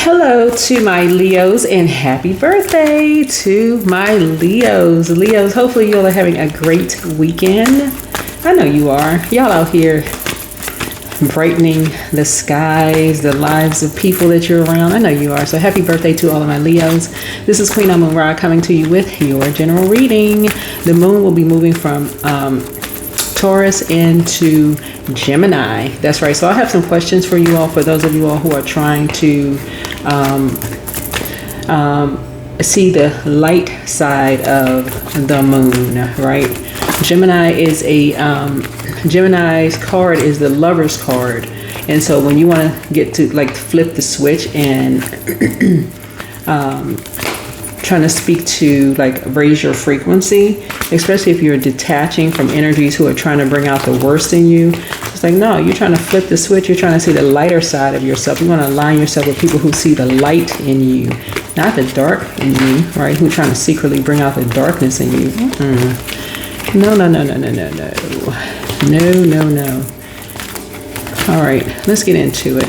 Hello to my Leos and happy birthday to my Leos. Leos, hopefully you all are having a great weekend. I know you are. Y'all out here brightening the skies, the lives of people that you're around. I know you are. So happy birthday to all of my Leos. This is Queen Amun Ra coming to you with your general reading. The moon will be moving from Taurus into Gemini. That's right. So I have some questions for you all, for those of you all who are trying to see the light side of the moon, right? Gemini is Gemini's card is the Lover's card. And so when you want to get to like flip the switch and trying to speak to like raise your frequency, especially if you're detaching from energies who are trying to bring out the worst in you. It's like, no, you're trying to flip the switch. You're trying to see the lighter side of yourself. You want to align yourself with people who see the light in you, not the dark in you, right? Who are trying to secretly bring out the darkness in you. No. All right, let's get into it.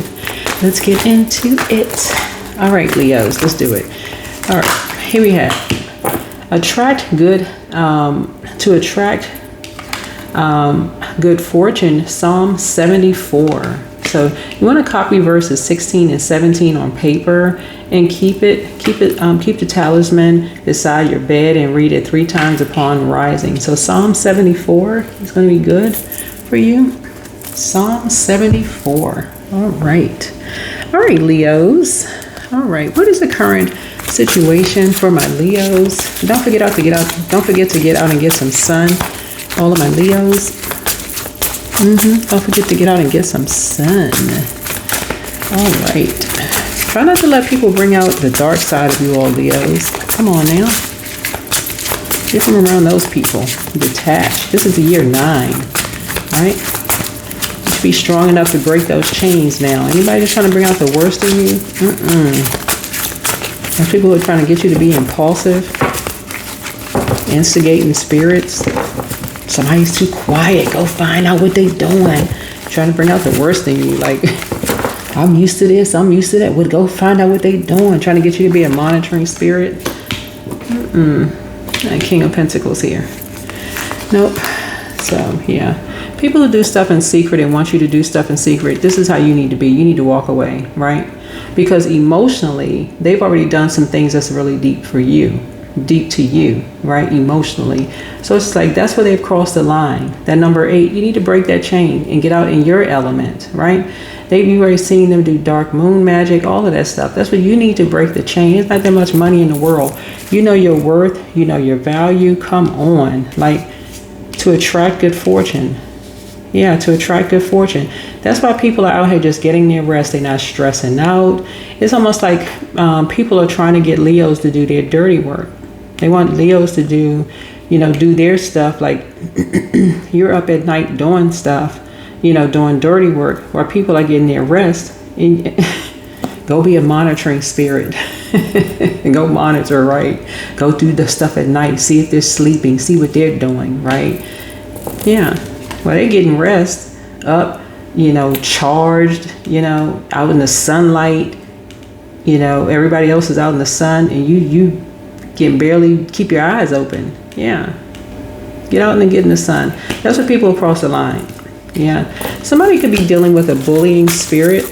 All right, Leos, let's do it. All right. Here we have attract good good fortune, Psalm 74. So you want to copy verses 16 and 17 on paper and keep the talisman beside your bed and read it 3 times upon rising. So Psalm 74 is going to be good for you. Psalm 74. All right, Leos. All right, what is the current situation for my Leos? Don't forget to get out and get some sun. All of my Leos. Don't forget to get out and get some sun. All right. Try not to let people bring out the dark side of you all, Leos. Come on now. Get from around those people. Detach. This is the year 9, right? You should be strong enough to break those chains now. Anybody that's trying to bring out the worst in you? There's people who are trying to get you to be impulsive, instigating spirits. Somebody's too quiet. Go find out what they're doing. Trying to bring out the worst in you. Like, I'm used to this. I'm used to that. Well, go find out what they're doing. Trying to get you to be a monitoring spirit. King of Pentacles here. Nope. So, yeah. People who do stuff in secret and want you to do stuff in secret, this is how you need to be. You need to walk away, right? Because emotionally, they've already done some things that's really deep for you, deep to you, right? Emotionally. So it's like, that's where they've crossed the line. That number 8, you need to break that chain and get out in your element, right? You've already seen them do dark moon magic, all of that stuff. That's what you need to break the chain. It's not that much money in the world. You know your worth, you know your value. Come on, like, to attract good fortune. Yeah, to attract good fortune. That's why people are out here just getting their rest. They're not stressing out. It's almost like people are trying to get Leos to do their dirty work. They want Leos to do their stuff. Like, you're up at night doing stuff, doing dirty work, while people are getting their rest. Go be a monitoring spirit and go monitor, right? Go do the stuff at night. See if they're sleeping. See what they're doing, right? Yeah. Well, they're getting rest, up, charged, out in the sunlight. Everybody else is out in the sun, and you can barely keep your eyes open. Yeah. Get out and get in the sun. That's what people cross the line. Yeah. Somebody could be dealing with a bullying spirit.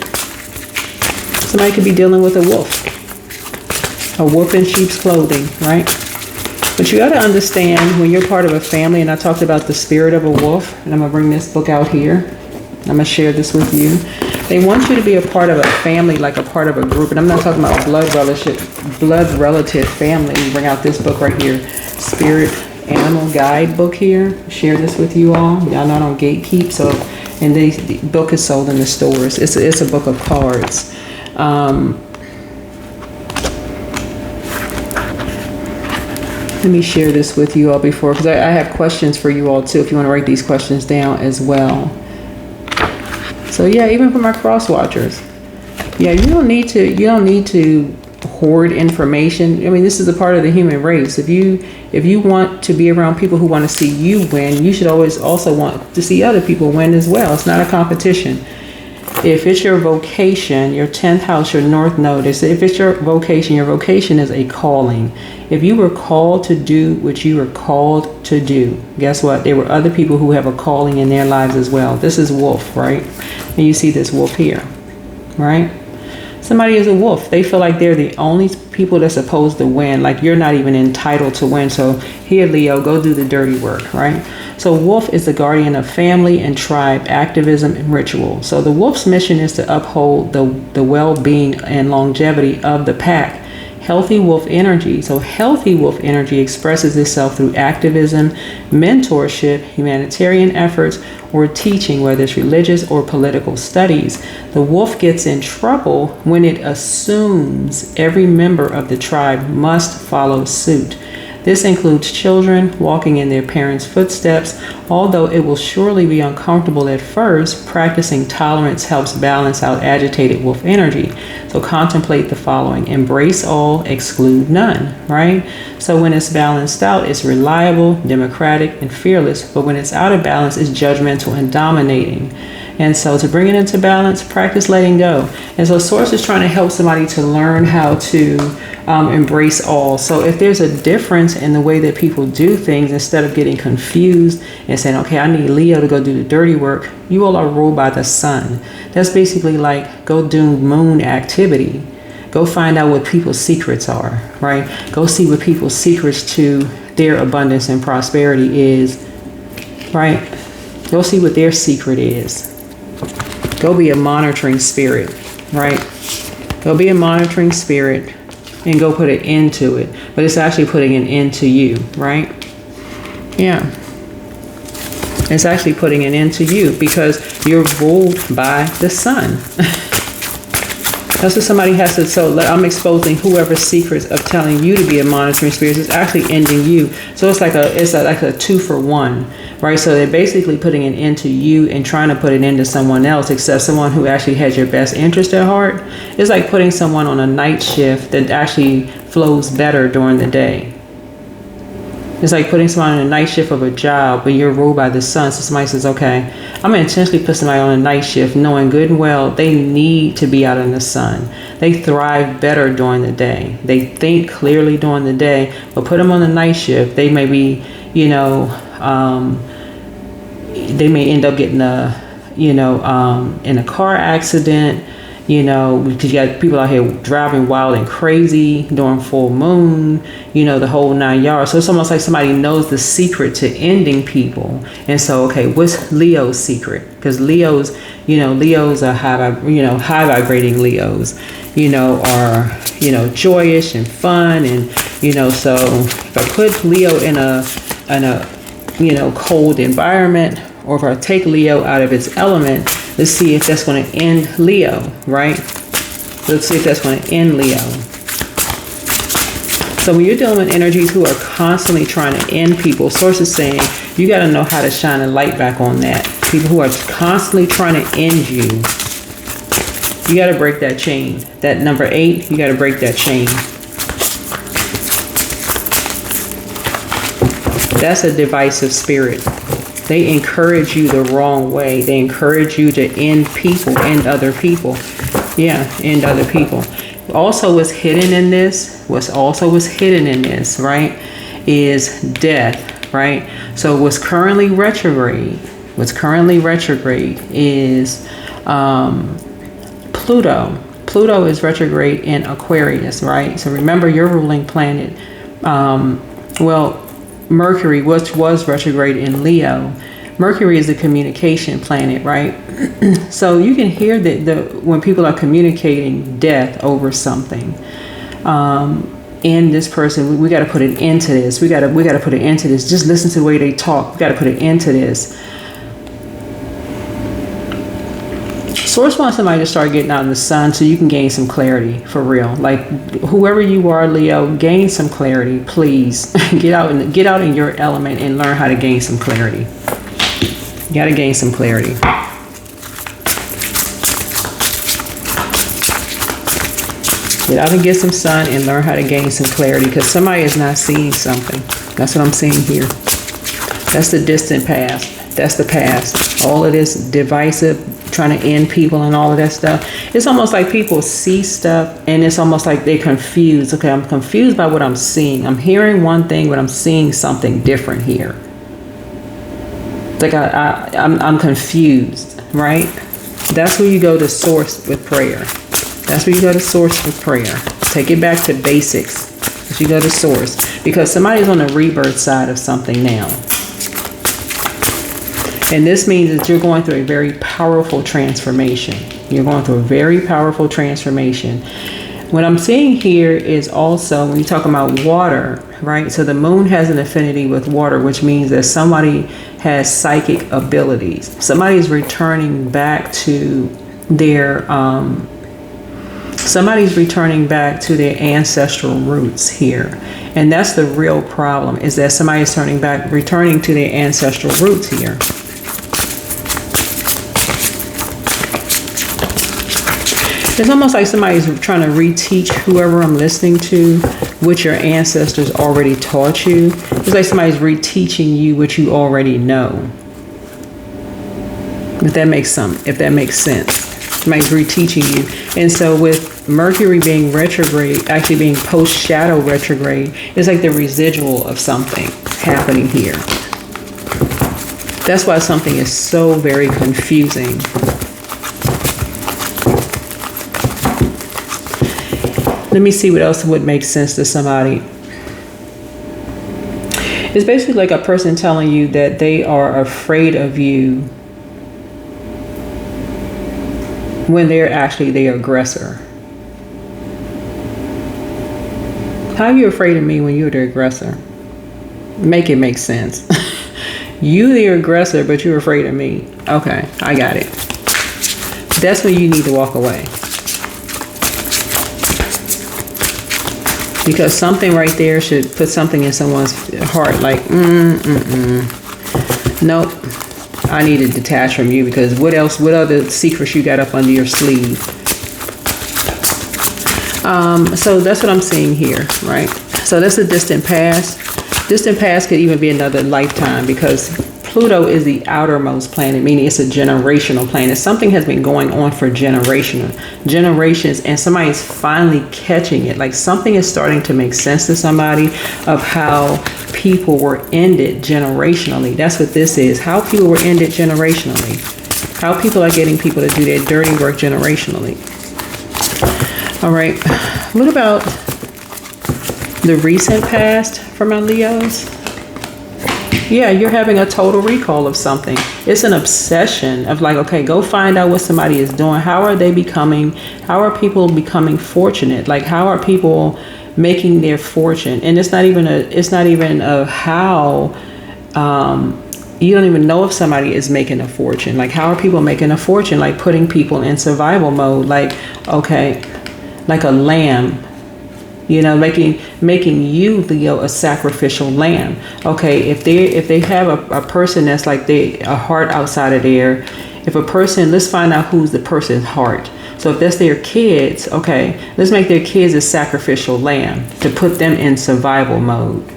Somebody could be dealing with a wolf in sheep's clothing, right? But you got to understand, when you're part of a family, and I talked about the spirit of a wolf, and I'm going to bring this book out here. I'm going to share this with you. They want you to be a part of a family, like a part of a group. And I'm not talking about blood relative family. We bring out this book right here, Spirit Animal Guide book here. Share this with you all. Y'all know I don't gatekeep. So, and the book is sold in the stores. It's a book of cards. Let me share this with you all before, because I have questions for you all too, if you want to write these questions down as well. So yeah, even for my cross watchers, yeah, you don't need to hoard information. I mean, this is a part of the human race. If you want to be around people who want to see you win, you should always also want to see other people win as well. It's not a competition. If it's your vocation, your 10th house, your north node, if it's your vocation is a calling. If you were called to do what you were called to do, guess what? There were other people who have a calling in their lives as well. This is wolf, right? And you see this wolf here, right? Somebody is a wolf. They feel like they're the only people that's supposed to win. Like you're not even entitled to win. So here, Leo, go do the dirty work, right? So wolf is the guardian of family and tribe, activism and ritual. So the wolf's mission is to uphold the well-being and longevity of the pack. Healthy wolf energy. So healthy wolf energy expresses itself through activism, mentorship, humanitarian efforts, or teaching, whether it's religious or political studies. The wolf gets in trouble when it assumes every member of the tribe must follow suit. This includes children walking in their parents' footsteps. Although it will surely be uncomfortable at first, practicing tolerance helps balance out agitated wolf energy. So contemplate the following: embrace all, exclude none, right? So when it's balanced out, it's reliable, democratic, and fearless. But when it's out of balance, it's judgmental and dominating. And so to bring it into balance, practice letting go. And so Source is trying to help somebody to learn how to embrace all. So if there's a difference in the way that people do things, instead of getting confused and saying, okay, I need Leo to go do the dirty work, you all are ruled by the sun. That's basically like go do moon activity. Go find out what people's secrets are, right? Go see what people's secrets to their abundance and prosperity is, right? Go see what their secret is. Go be a monitoring spirit, right? Go be a monitoring spirit and go put an end to it. But it's actually putting an end to you, right? Yeah. It's actually putting an end to you because you're ruled by the sun. That's what somebody has to, so I'm exposing whoever's secrets of telling you to be a monitoring spirit is actually ending you. So it's like a 2-for-1, right? So they're basically putting an end to you and trying to put an end to someone else, except someone who actually has your best interest at heart. It's like putting someone on a night shift that actually flows better during the day. It's like putting someone on a night shift of a job, but you're ruled by the sun. So somebody says, okay, I'm going to intentionally put somebody on a night shift knowing good and well they need to be out in the sun. They thrive better during the day. They think clearly during the day, but put them on the night shift. They may be, they may end up getting in a car accident, because you got people out here driving wild and crazy during full moon, the whole 9 yards. So it's almost like somebody knows the secret to ending people. And so, okay, what's Leo's secret? Because Leo's are high vibrating Leos, are, joyous and fun. And, so if I put Leo in a cold environment, or if I take Leo out of its element, let's see if that's going to end Leo, right? Let's see if that's going to end Leo. So when you're dealing with energies who are constantly trying to end people, Source is saying you got to know how to shine a light back on that. People who are constantly trying to end you, you got to break that chain. That number 8, you got to break that chain. That's a divisive spirit. They encourage you the wrong way. They encourage you to end people, end other people. Yeah, end other people. Also what's hidden in this, right, is death, right? So what's currently retrograde is Pluto. Pluto is retrograde in Aquarius, right? So remember your ruling planet. Mercury, which was retrograde in Leo. Mercury is the communication planet, right? So you can hear that when people are communicating death over something. In this person, we got to put an end to this. We got to put an end to this. Just listen to the way they talk. We got to put an end to this. Source wants somebody to start getting out in the sun so you can gain some clarity, for real. Like whoever you are, Leo, gain some clarity, please. Get out in your element and learn how to gain some clarity. You got to gain some clarity. Get out and get some sun and learn how to gain some clarity, because somebody is not seeing something. That's what I'm seeing here. That's the distant past. That's the past. All of this divisive trying to end people and all of that stuff. It's almost like people see stuff and it's almost like they're confused. Okay, I'm confused by what I'm seeing. I'm hearing one thing, but I'm seeing something different here. Like I'm confused, right? That's where you go to source with prayer. That's where you go to source with prayer. Take it back to basics. As you go to source, because somebody's on the rebirth side of something now. And this means that you're going through a very powerful transformation. You're going through a very powerful transformation. What I'm seeing here is also when you talk about water, right? So the moon has an affinity with water, which means that somebody has psychic abilities. Somebody's returning back to their ancestral roots here. And that's the real problem, is that somebody's returning to their ancestral roots here. It's almost like somebody's trying to reteach whoever I'm listening to what your ancestors already taught you. It's like somebody's reteaching you what you already know. If that makes sense. Somebody's reteaching you. And so with Mercury being retrograde, actually being post-shadow retrograde, it's like the residual of something happening here. That's why something is so very confusing. Let me see what else would make sense to somebody. It's basically like a person telling you that they are afraid of you when they're actually the aggressor. How are you afraid of me when you're the aggressor? Make it make sense. You the aggressor, but you're afraid of me. Okay, I got it. That's when you need to walk away. Because something right there should put something in someone's heart like, nope, I need to detach from you, because what other secrets you got up under your sleeve? So that's what I'm seeing here, right? So that's a distant past. Distant past could even be another lifetime, because Pluto is the outermost planet, meaning it's a generational planet. Something has been going on for generations, and somebody's finally catching it. Like something is starting to make sense to somebody of how people were ended generationally. That's what this is. How people were ended generationally. How people are getting people to do their dirty work generationally. All right. What about the recent past for my Leos? Yeah, you're having a total recall of something. It's an obsession of like, okay, go find out what somebody is doing. How are people becoming fortunate? Like, how are people making their fortune? And it's not even a how, you don't even know if somebody is making a fortune. Like, how are people making a fortune? Like putting people in survival mode. Like, okay, like a lamb. You know, making you, Leo, a sacrificial lamb. Okay, if they have a person that's like a heart outside of there, if a person, let's find out who's the person's heart. So if that's their kids, okay, let's make their kids a sacrificial lamb to put them in survival mode.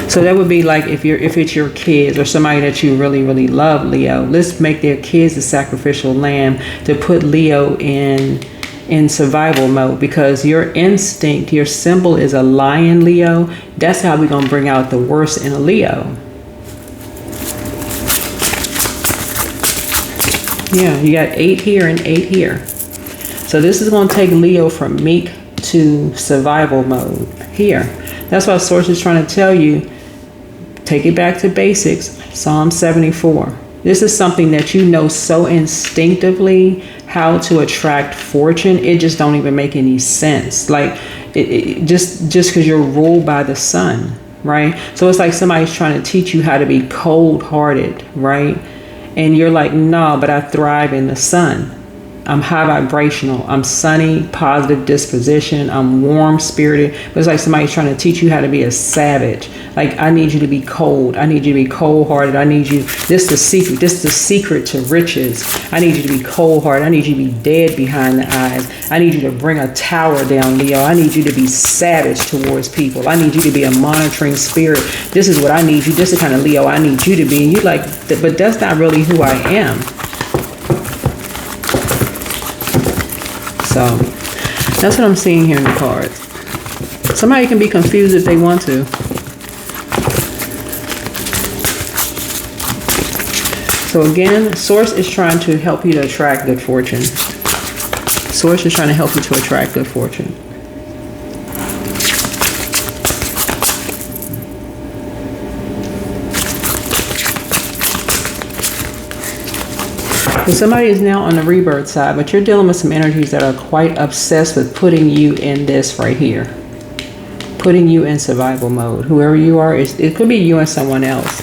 So that would be like if it's your kids or somebody that you really, really love, Leo, let's make their kids a sacrificial lamb to put Leo in survival mode, because your instinct, your symbol is a lion, Leo. That's how we're going to bring out the worst in a Leo. Yeah, you got 8 here and 8 here. So this is going to take Leo from meek to survival mode here. That's why Source is trying to tell you, take it back to basics. Psalm 74. This is something that you know so instinctively how to attract fortune. It just don't even make any sense. Like it just because you're ruled by the sun, right? So it's like somebody's trying to teach you how to be cold-hearted, right? And you're like, no, but I thrive in the sun. I'm high vibrational. I'm sunny, positive disposition. I'm warm spirited. But it's like somebody's trying to teach you how to be a savage. Like, I need you to be cold. I need you to be cold hearted. I need you. This is the secret. This is the secret to riches. I need you to be cold hearted. I need you to be dead behind the eyes. I need you to bring a tower down, Leo. I need you to be savage towards people. I need you to be a monitoring spirit. This is what I need you. This is the kind of Leo I need you to be. And you're like, but that's not really who I am. So that's what I'm seeing here in the cards. Somebody can be confused if they want to. So again, Source is trying to help you to attract good fortune. Source is trying to help you to attract good fortune. So somebody is now on the rebirth side, but you're dealing with some energies that are quite obsessed with putting you in this right here. Putting you in survival mode. Whoever you are, it could be you and someone else.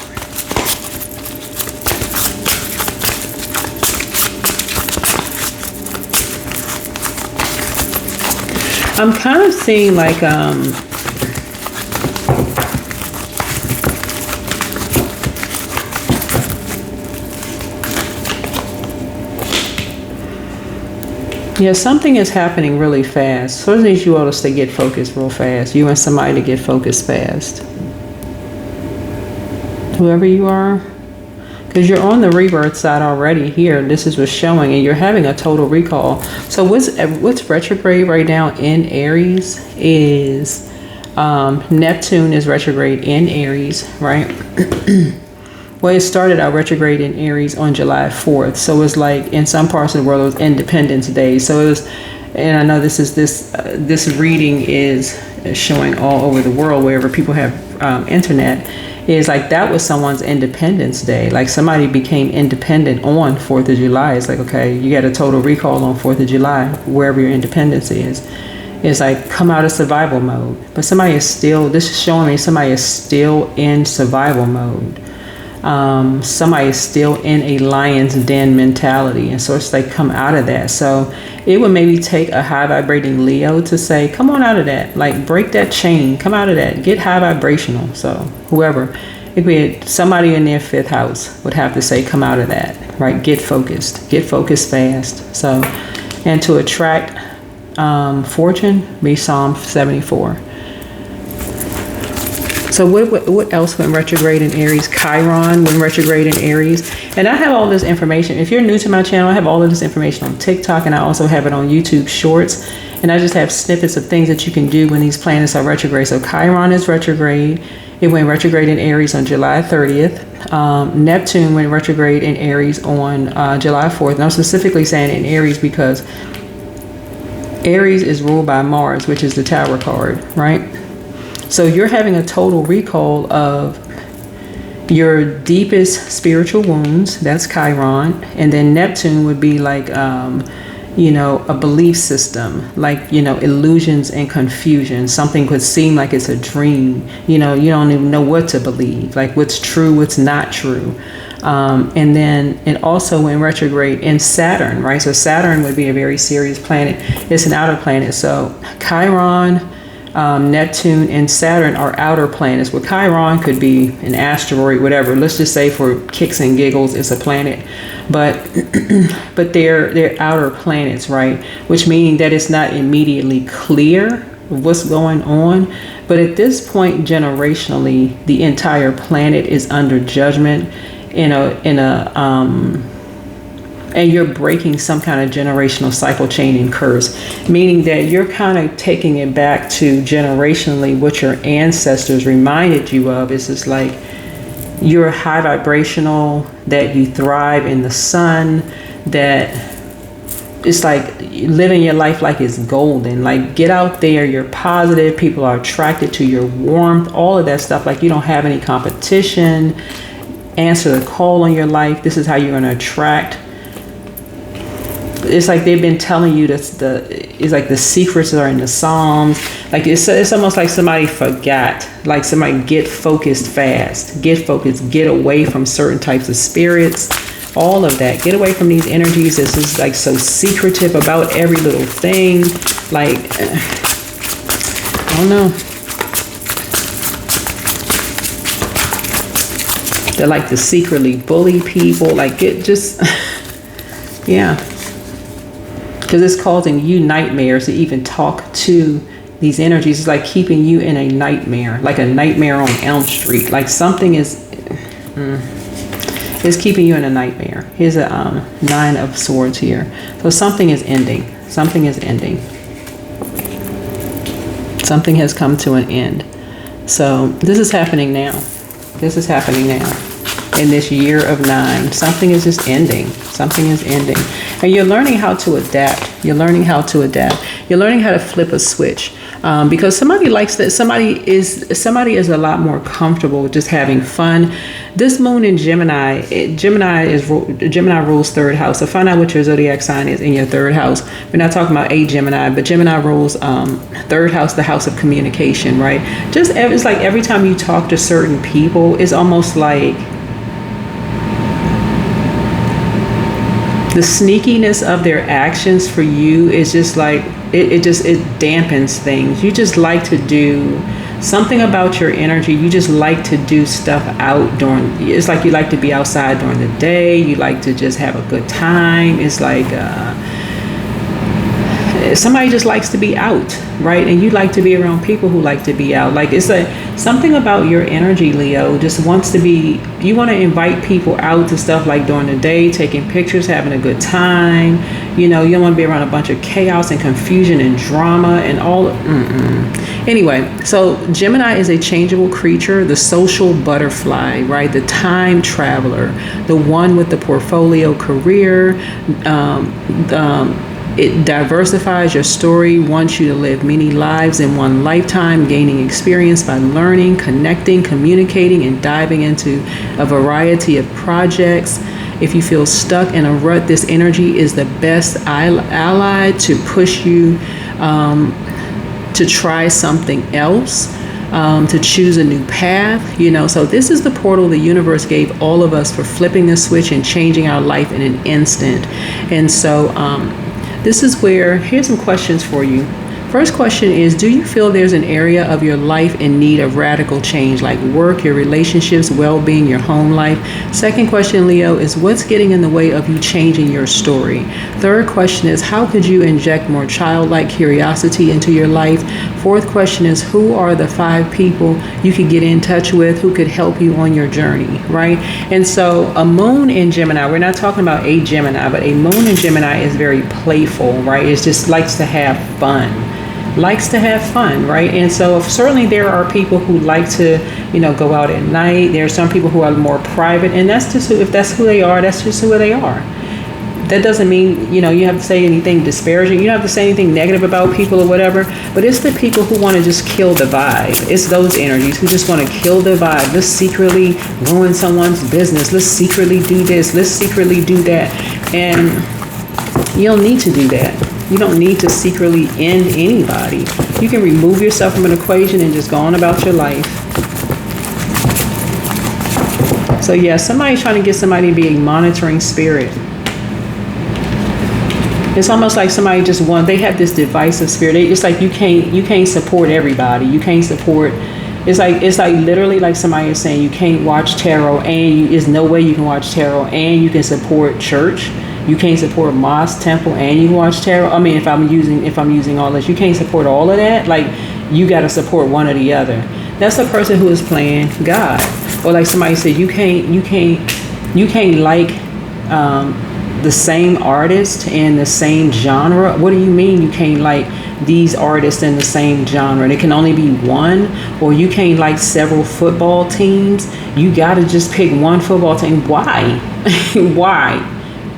I'm kind of seeing like, yeah, something is happening really fast. So it needs you all to get focused real fast. You and somebody to get focused fast. Whoever you are. Because you're on the rebirth side already here. This is what's showing. And you're having a total recall. So what's retrograde right now in Aries is Neptune is retrograde in Aries, right? Well, it started out retrograde in Aries on July 4th. So it's like in some parts of the world, it was Independence Day. So it was, and I know this reading is showing all over the world, wherever people have internet, is like that was someone's Independence Day. Like somebody became independent on 4th of July. It's like, okay, you got a total recall on 4th of July, wherever your independence is. It's like, come out of survival mode. But somebody is still, this is showing me somebody is still in survival mode. Somebody is still in a lion's den mentality, and so it's like, come out of that. So it would maybe take a high vibrating Leo to say, come on out of that, like break that chain, come out of that, get high vibrational. So whoever, it could be somebody in their 5th house would have to say, come out of that, right? Get focused fast. So, and to attract fortune, be Psalm 74. So what else went retrograde in Aries? Chiron went retrograde in Aries. And I have all this information. If you're new to my channel, I have all of this information on TikTok, and I also have it on YouTube Shorts. And I just have snippets of things that you can do when these planets are retrograde. So Chiron is retrograde. It went retrograde in Aries on July 30th. Neptune went retrograde in Aries on July 4th. And I'm specifically saying in Aries because Aries is ruled by Mars, which is the Tower card, right? So you're having a total recall of your deepest spiritual wounds. That's Chiron. And then Neptune would be like, you know, a belief system, like, you know, illusions and confusion. Something could seem like it's a dream. You know, you don't even know what to believe, like what's true, what's not true. And then it also went retrograde in Saturn, right? So Saturn would be a very serious planet. It's an outer planet. So Chiron, Neptune and Saturn are outer planets. Well, Chiron could be an asteroid, whatever. Let's just say for kicks and giggles, it's a planet. But they're outer planets, right? Which meaning that it's not immediately clear what's going on. But at this point, generationally, the entire planet is under judgment and you're breaking some kind of generational cycle chain and curse, meaning that you're kind of taking it back to generationally what your ancestors reminded you of. It's just like you're high vibrational, that you thrive in the sun, that it's like living your life like it's golden. Like get out there, you're positive, people are attracted to your warmth, all of that stuff. Like you don't have any competition. Answer the call on your life. This is how you're going to attract. It's like they've been telling you it's like the secrets are in the Psalms. Like it's almost like somebody forgot. Like somebody get focused fast. Get focused. Get away from certain types of spirits. All of that. Get away from these energies. This is like so secretive about every little thing. Like I don't know. They like to secretly bully people. Like it just yeah. Because it's causing you nightmares to even talk to these energies. It's like keeping you in a nightmare, like a nightmare on Elm Street. Like something is keeping you in a nightmare. Here's a 9 of Swords here. So something is ending. Something is ending. Something has come to an end. So this is happening now. This is happening now. In this year of 9, something is just ending. Something is ending. And you're learning how to adapt. You're learning how to adapt. You're learning how to flip a switch. Because somebody likes that. Somebody is a lot more comfortable with just having fun. This moon in Gemini, Gemini rules 3rd house. So find out what your zodiac sign is in your 3rd house. We're not talking about a Gemini, but Gemini rules 3rd house, the house of communication, right? It's like every time you talk to certain people, it's almost like the sneakiness of their actions for you is just like, it dampens things. You just like to do something about your energy. You just like to do stuff it's like you like to be outside during the day. You like to just have a good time. It's like, somebody just likes to be out, right? And you like to be around people who like to be out. Like, it's something about your energy, Leo, just wants to be, you want to invite people out to stuff like during the day, taking pictures, having a good time. You don't want to be around a bunch of chaos and confusion and drama and all. Anyway, so Gemini is a changeable creature, the social butterfly, right? The time traveler, the one with the portfolio career. It diversifies your story, wants you to live many lives in one lifetime, gaining experience by learning, connecting, communicating, and diving into a variety of projects. If you feel stuck in a rut, this energy is the best ally to push you to try something else, to choose a new path. So this is the portal the universe gave all of us for flipping the switch and changing our life in an instant. And so this is where, here's some questions for you. First question is, do you feel there's an area of your life in need of radical change, like work, your relationships, well-being, your home life? Second question, Leo, is what's getting in the way of you changing your story? Third question is, how could you inject more childlike curiosity into your life? Fourth question is, who are the 5 people you could get in touch with who could help you on your journey, right? And so a moon in Gemini, we're not talking about a Gemini, but a moon in Gemini is very playful, right? It just likes to have fun. Right? And so certainly there are people who like to, go out at night. There are some people who are more private, and that's just if that's who they are, that's just who they are. That doesn't mean, you have to say anything disparaging. You don't have to say anything negative about people or whatever, but it's the people who want to just kill the vibe. It's those energies who just want to kill the vibe. Let's secretly ruin someone's business. Let's secretly do this. Let's secretly do that. And you don't need to do that. You don't need to secretly end anybody. You can remove yourself from an equation and just go on about your life. So yeah, somebody's trying to get somebody to be a monitoring spirit. It's almost like somebody they have this divisive spirit. It's like you can't support everybody. You can't support. It's like literally like somebody is saying you can't watch tarot, and there's no way you can watch tarot and you can support church. You can't support mosque, temple, and you can watch tarot. I mean, if I'm using all this, you can't support all of that. Like, you got to support one or the other. That's the person who is playing God. Or like somebody said, you can't like the same artist and the same genre. What do you mean you can't like these artists in the same genre? There can only be one. Or you can't like several football teams. You got to just pick one football team. Why?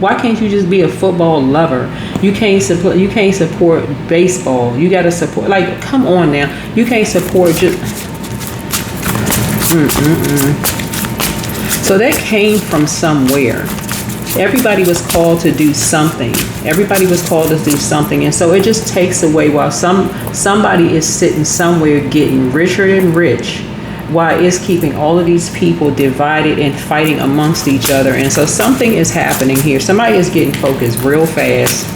Why can't you just be a football lover? You can't support baseball. You got to support, like, come on now. You can't support just So that came from somewhere. Everybody was called to do something. And so it just takes away while somebody is sitting somewhere getting richer and rich, while it's keeping all of these people divided and fighting amongst each other. And so something is happening here. Somebody is getting focused real fast.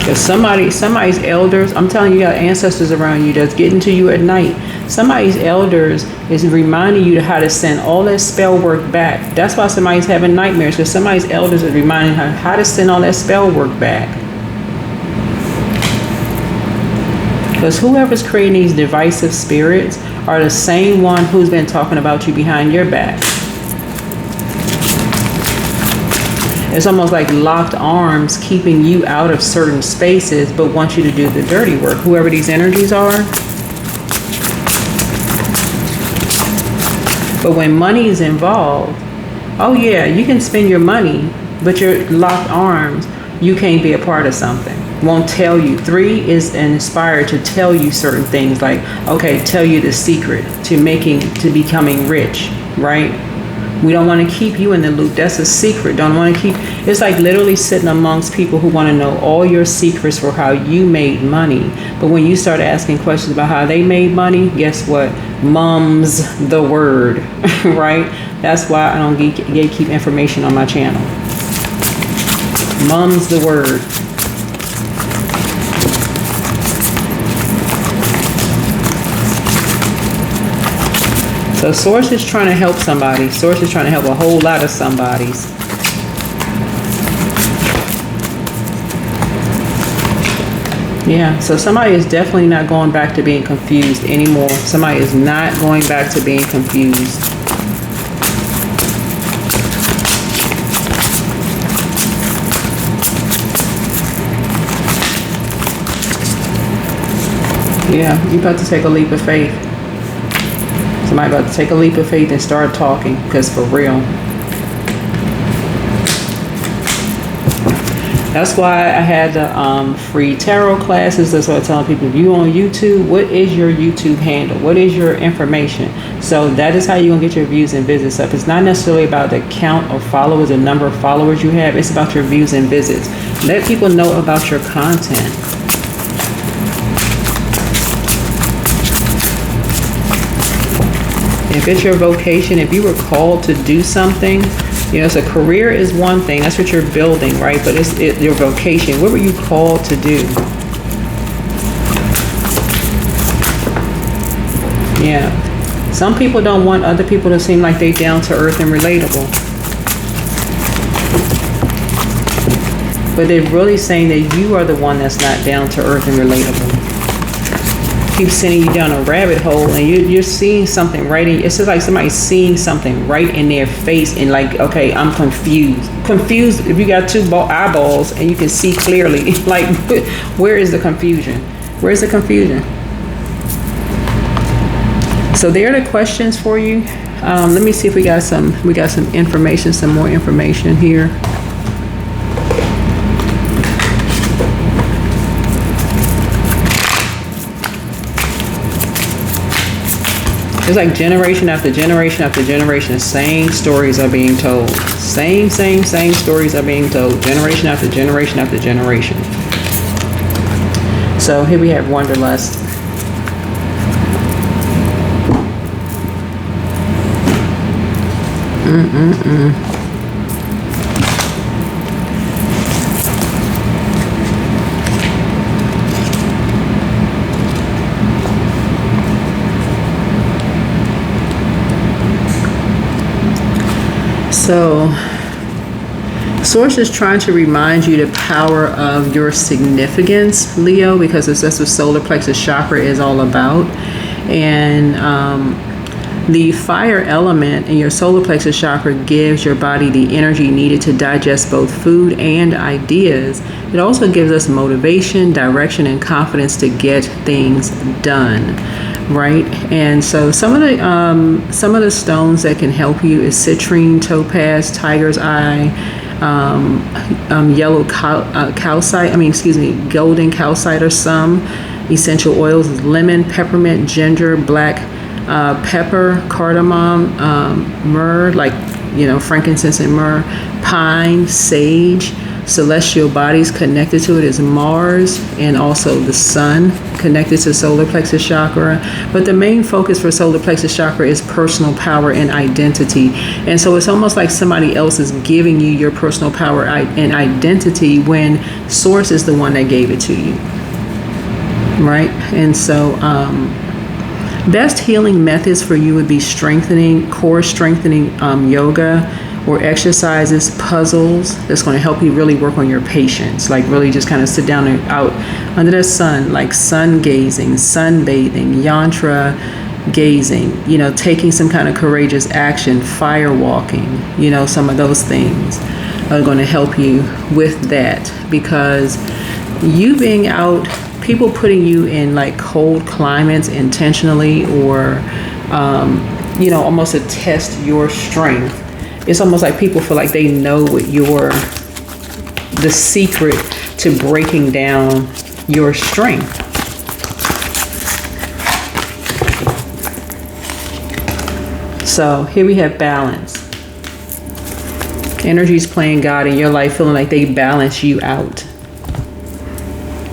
Because somebody's elders, I'm telling you, you got ancestors around you that's getting to you at night. Somebody's elders is reminding you how to send all that spell work back. That's why somebody's having nightmares, because somebody's elders is reminding her how to send all that spell work back. Because whoever's creating these divisive spirits are the same one who's been talking about you behind your back. It's almost like locked arms keeping you out of certain spaces, but want you to do the dirty work, whoever these energies are. But when money is involved, oh yeah, you can spend your money, but your locked arms, you can't be a part of something. Won't tell you. 3 is inspired to tell you certain things, like, okay, tell you the secret to becoming rich, right? We don't want to keep you in the loop. That's a secret. Don't want to keep. It's like literally sitting amongst people who want to know all your secrets for how you made money. But when you start asking questions about how they made money, guess what? Mum's the word, right? That's why I don't gatekeep information on my channel. Mum's the word. So Source is trying to help somebody. Source is trying to help a whole lot of somebodies. Yeah, so somebody is definitely not going back to being confused anymore. Somebody is not going back to being confused. Yeah, you're about to take a leap of faith. Somebody about to take a leap of faith and start talking, because for real. That's why I had the free tarot classes. That's why I'm telling people, if you on YouTube, what is your YouTube handle? What is your information? So that is how you're going to get your views and visits up. It's not necessarily about the count of followers, the number of followers you have. It's about your views and visits. Let people know about your content. If it's your vocation, if you were called to do something, you know, so career is one thing. That's what you're building, right? But it's your vocation. What were you called to do? Yeah. Some people don't want other people to seem like they down to earth and relatable. But they're really saying that you are the one that's not down to earth and relatable. Keep sending you down a rabbit hole, and you're seeing something right in. It's just like somebody's seeing something right in their face, and like, okay, I'm confused. Confused if you got 2 eyeballs and you can see clearly. Like, where is the confusion? Where's the confusion? So there are the questions for you. Let me see if we got some information, some more information here. It's like generation after generation after generation, the same stories are being told. Same stories are being told. Generation after generation after generation. So here we have Wanderlust. So, Source is trying to remind you the power of your significance, Leo, because that's what solar plexus chakra is all about. And the fire element in your solar plexus chakra gives your body the energy needed to digest both food and ideas. It also gives us motivation, direction, and confidence to get things done. Right, and so some of the stones that can help you is citrine, topaz, tiger's eye, yellow calcite. Golden calcite, or some essential oils: lemon, peppermint, ginger, black pepper, cardamom, myrrh, like frankincense and myrrh, pine, sage. Celestial bodies connected to it is Mars and also the sun connected to solar plexus chakra. But the main focus for solar plexus chakra is personal power and identity. And so it's almost like somebody else is giving you your personal power and identity when Source is the one that gave it to you. Right? And so Best healing methods for you would be strengthening, core strengthening yoga, or exercises, puzzles. That's going to help you really work on your patience. Like really just kind of sit down and out under the sun, like sun gazing, sunbathing, yantra gazing, taking some kind of courageous action, fire walking, some of those things are going to help you with that, because you being out, people putting you in like cold climates intentionally, or almost to test your strength. It's almost like people feel like they know what the secret to breaking down your strength. So here we have balance. Energy's playing God in your life, feeling like they balance you out.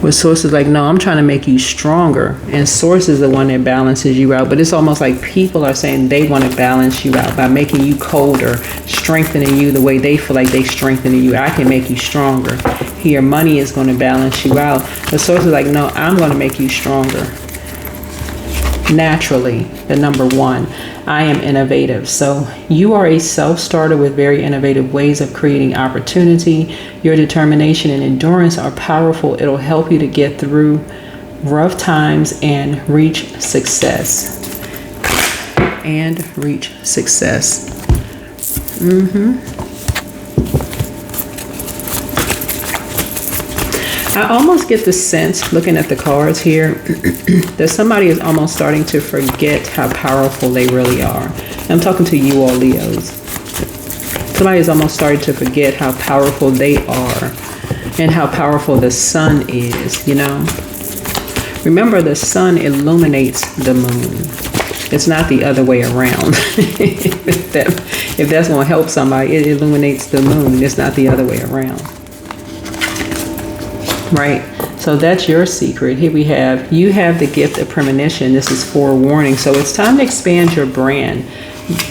With sources like, no, I'm trying to make you stronger. And source is the one that balances you out. But it's almost like people are saying they want to balance you out by making you colder, strengthening you the way they feel like they strengthening you. I can make you stronger. Here, money is going to balance you out. The source is like, no, I'm going to make you stronger. Naturally, the number one. I am innovative. So you are a self-starter with very innovative ways of creating opportunity. Your determination and endurance are powerful. It'll help you to get through rough times and reach success. I almost get the sense, looking at the cards here, that somebody is almost starting to forget how powerful they really are. I'm talking to you all Leos. Somebody is almost starting to forget how powerful they are and how powerful the sun is, Remember, the sun illuminates the moon. It's not the other way around. if that's going to help somebody, it illuminates the moon. It's not the other way around. Right? So that's your secret. Here we have, you have the gift of premonition. This is forewarning. So it's time to expand your brand.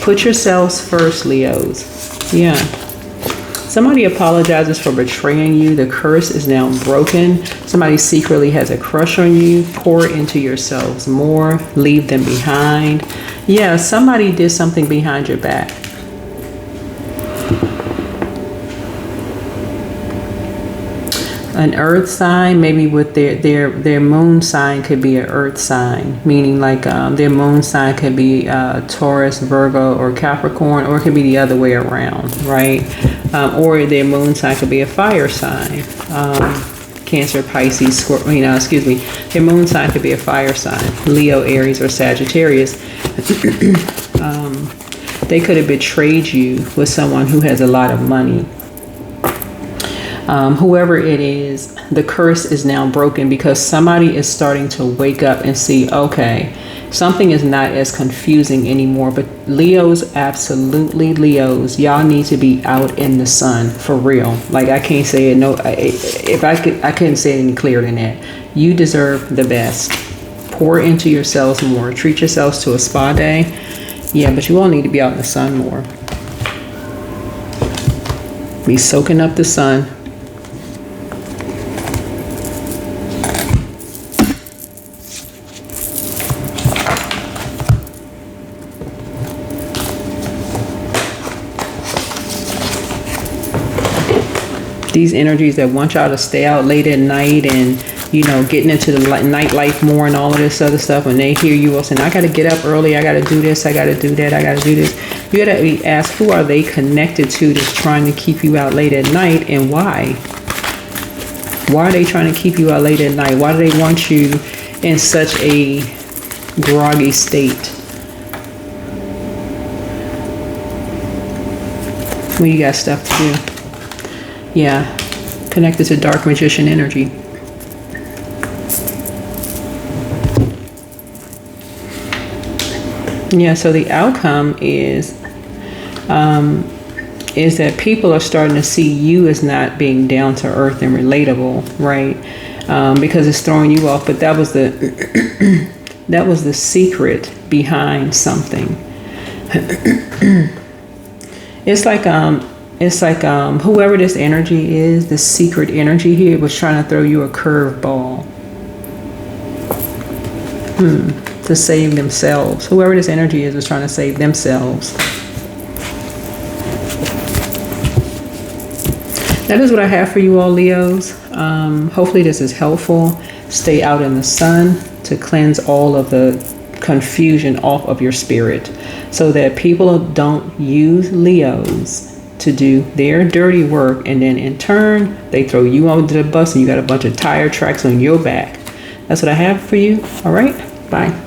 Put yourselves first, Leos. Yeah. Somebody apologizes for betraying you. The curse is now broken. Somebody secretly has a crush on you. Pour into yourselves more. Leave them behind. Yeah, somebody did something behind your back. An earth sign, maybe with their moon sign could be an earth sign, meaning like their moon sign could be Taurus, Virgo, or Capricorn, or it could be the other way around, right? Or their moon sign could be a fire sign, Cancer, Pisces, Scorpio, their moon sign could be a fire sign, Leo, Aries, or Sagittarius. They could have betrayed you with someone who has a lot of money. Whoever it is, the curse is now broken because somebody is starting to wake up and see, okay, something is not as confusing anymore. But Leos, absolutely Leos, y'all need to be out in the sun for real. Like I can't say it. No, I couldn't say it any clearer than that. You deserve the best. Pour into yourselves more. Treat yourselves to a spa day. Yeah, but you all need to be out in the sun more. Be soaking up the sun. These energies that want y'all to stay out late at night and, getting into the nightlife more and all of this other stuff. When they hear you all saying, I got to get up early, I got to do this, I got to do that, I got to do this. You got to ask, who are they connected to that's trying to keep you out late at night, and why? Why are they trying to keep you out late at night? Why do they want you in such a groggy state? When you got stuff to do. Yeah, connected to dark magician energy. Yeah, so the outcome is that people are starting to see you as not being down to earth and relatable, right? Because it's throwing you off. But that was the secret behind something. It's like whoever this energy is, the secret energy here, was trying to throw you a curveball. to save themselves. Whoever this energy is trying to save themselves. That is what I have for you all, Leos. Hopefully this is helpful. Stay out in the sun to cleanse all of the confusion off of your spirit, so that people don't use Leos to do their dirty work, and then in turn they throw you under the bus and you got a bunch of tire tracks on your back. That's what I have for you. All right, bye.